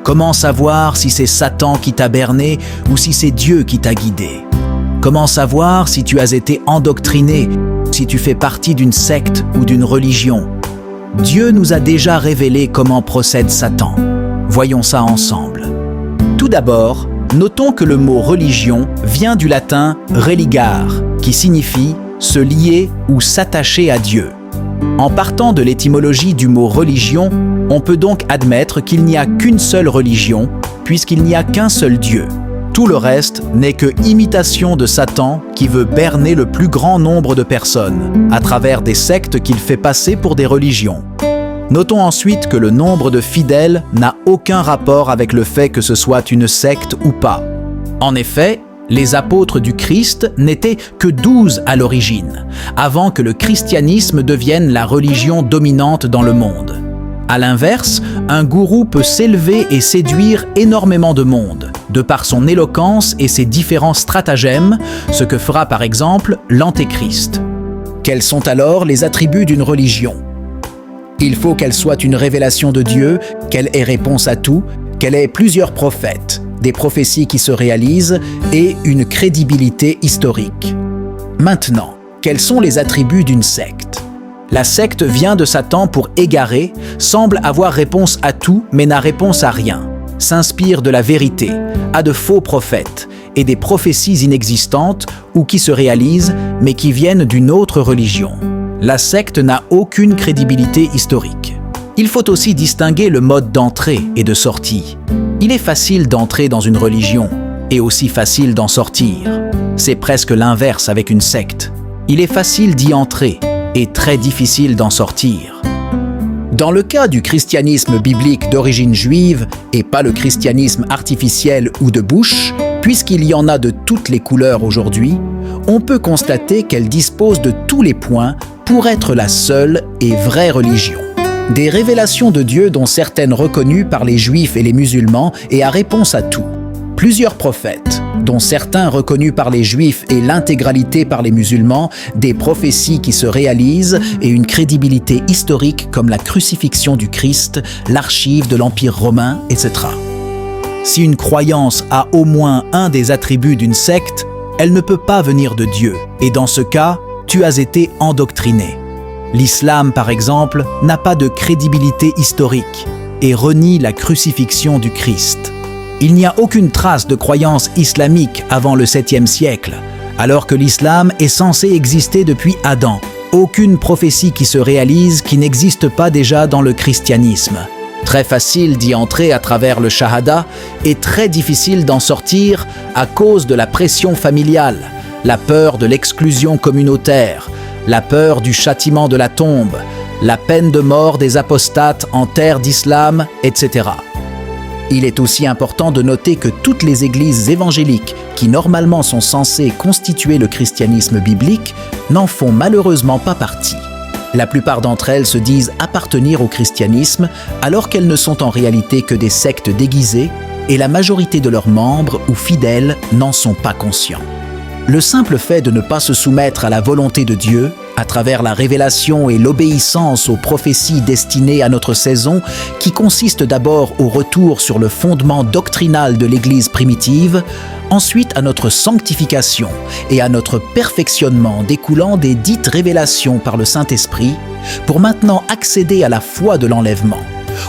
Comment savoir si c'est Satan qui t'a berné ou si c'est Dieu qui t'a guidé? Comment savoir si tu as été endoctriné, si tu fais partie d'une secte ou d'une religion? Dieu nous a déjà révélé comment procède Satan. Voyons ça ensemble. Tout d'abord, notons que le mot religion vient du latin religare, qui signifie se lier ou s'attacher à Dieu. En partant de l'étymologie du mot religion, on peut donc admettre qu'il n'y a qu'une seule religion, puisqu'il n'y a qu'un seul Dieu. Tout le reste n'est que imitation de Satan qui veut berner le plus grand nombre de personnes, à travers des sectes qu'il fait passer pour des religions. Notons ensuite que le nombre de fidèles n'a aucun rapport avec le fait que ce soit une secte ou pas. En effet, les apôtres du Christ n'étaient que 12 à l'origine, avant que le christianisme devienne la religion dominante dans le monde. À l'inverse, un gourou peut s'élever et séduire énormément de monde, de par son éloquence et ses différents stratagèmes, ce que fera par exemple l'Antéchrist. Quels sont alors les attributs d'une religion? Il faut qu'elle soit une révélation de Dieu, qu'elle ait réponse à tout, qu'elle ait plusieurs prophètes, des prophéties qui se réalisent et une crédibilité historique. Maintenant, quels sont les attributs d'une secte? La secte vient de Satan pour égarer, semble avoir réponse à tout mais n'a réponse à rien, s'inspire de la vérité, a de faux prophètes et des prophéties inexistantes ou qui se réalisent mais qui viennent d'une autre religion. La secte n'a aucune crédibilité historique. Il faut aussi distinguer le mode d'entrée et de sortie. Il est facile d'entrer dans une religion et aussi facile d'en sortir. C'est presque l'inverse avec une secte. Il est facile d'y entrer et très difficile d'en sortir. Dans le cas du christianisme biblique d'origine juive et pas le christianisme artificiel ou de Bush, puisqu'il y en a de toutes les couleurs aujourd'hui, on peut constater qu'elle dispose de tous les points pour être la seule et vraie religion. Des révélations de Dieu dont certaines reconnues par les Juifs et les musulmans et à réponse à tout. Plusieurs prophètes, dont certains reconnus par les Juifs et l'intégralité par les musulmans, des prophéties qui se réalisent et une crédibilité historique comme la crucifixion du Christ, l'archive de l'Empire romain, etc. Si une croyance a au moins un des attributs d'une secte, elle ne peut pas venir de Dieu, et dans ce cas, tu as été endoctriné. L'islam, par exemple, n'a pas de crédibilité historique et renie la crucifixion du Christ. Il n'y a aucune trace de croyance islamique avant le 7e siècle, alors que l'islam est censé exister depuis Adam. Aucune prophétie qui se réalise qui n'existe pas déjà dans le christianisme. Très facile d'y entrer à travers le shahada et très difficile d'en sortir à cause de la pression familiale, la peur de l'exclusion communautaire, la peur du châtiment de la tombe, la peine de mort des apostates en terre d'islam, etc. Il est aussi important de noter que toutes les églises évangéliques qui normalement sont censées constituer le christianisme biblique n'en font malheureusement pas partie. La plupart d'entre elles se disent appartenir au christianisme alors qu'elles ne sont en réalité que des sectes déguisées et la majorité de leurs membres ou fidèles n'en sont pas conscients. Le simple fait de ne pas se soumettre à la volonté de Dieu, à travers la révélation et l'obéissance aux prophéties destinées à notre saison, qui consiste d'abord au retour sur le fondement doctrinal de l'Église primitive, ensuite à notre sanctification et à notre perfectionnement découlant des dites révélations par le Saint-Esprit, pour maintenant accéder à la foi de l'enlèvement,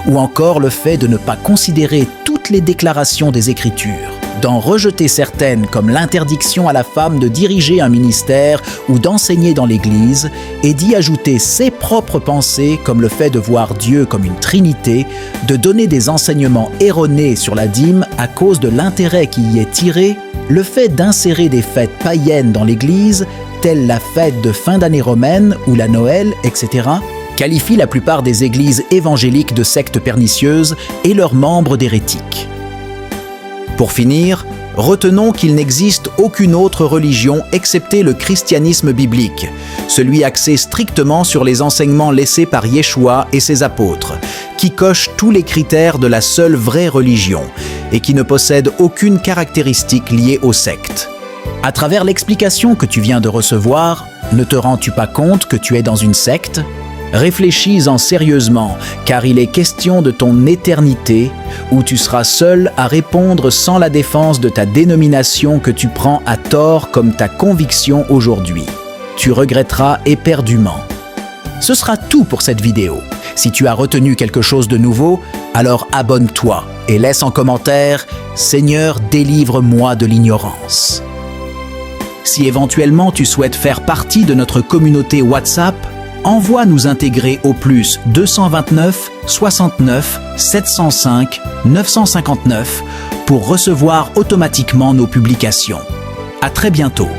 ou encore le fait de ne pas considérer toutes les déclarations des Écritures, d'en rejeter certaines comme l'interdiction à la femme de diriger un ministère ou d'enseigner dans l'Église et d'y ajouter ses propres pensées comme le fait de voir Dieu comme une trinité, de donner des enseignements erronés sur la dîme à cause de l'intérêt qui y est tiré, le fait d'insérer des fêtes païennes dans l'Église, telles la fête de fin d'année romaine ou la Noël, etc., qualifie la plupart des églises évangéliques de sectes pernicieuses et leurs membres d'hérétiques. Pour finir, retenons qu'il n'existe aucune autre religion excepté le christianisme biblique, celui axé strictement sur les enseignements laissés par Yeshua et ses apôtres, qui coche tous les critères de la seule vraie religion et qui ne possède aucune caractéristique liée aux sectes. À travers l'explication que tu viens de recevoir, ne te rends-tu pas compte que tu es dans une secte ? Réfléchis-en sérieusement, car il est question de ton éternité, où tu seras seul à répondre sans la défense de ta dénomination que tu prends à tort comme ta conviction aujourd'hui. Tu regretteras éperdument. Ce sera tout pour cette vidéo. Si tu as retenu quelque chose de nouveau, alors abonne-toi et laisse en commentaire « Seigneur, délivre-moi de l'ignorance ». Si éventuellement tu souhaites faire partie de notre communauté WhatsApp, envoie nous intégrer au plus 229 69 705 959 pour recevoir automatiquement nos publications. À très bientôt.